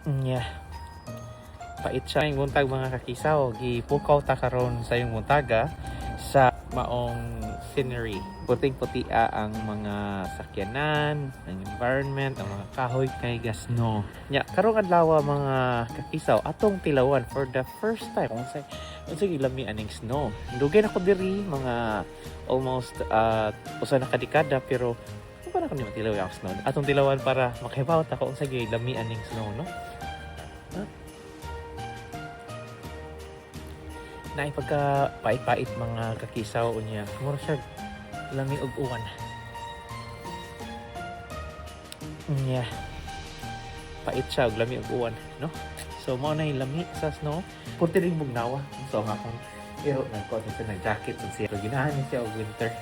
Yeah. Pait siya yung buntag mga kakisaw. Gipukaw ta karon sa yung buntaga sa maong scenery. Puting-puti ang mga sakyanan, ang environment, ang mga kahoy kay gasno. Nya karong adlaw mga kakisaw atong tilawan for the first time unsay gilami aning snow. Dugay na ko diri mga almost usa na ka dekada pero para ko ni matilaw ang snow. Atong tilawan para makahibaw ta kung unsay gilami aning snow, no? Na pagka pait-pait mga kakisaw unya mura siya lami og uwan unya pait siya og lami og uwan, no? So mao na yung lami sa snow kunti ring bugnawa so nga kung pero nagko sa nag jacket siya ginahan siya og winter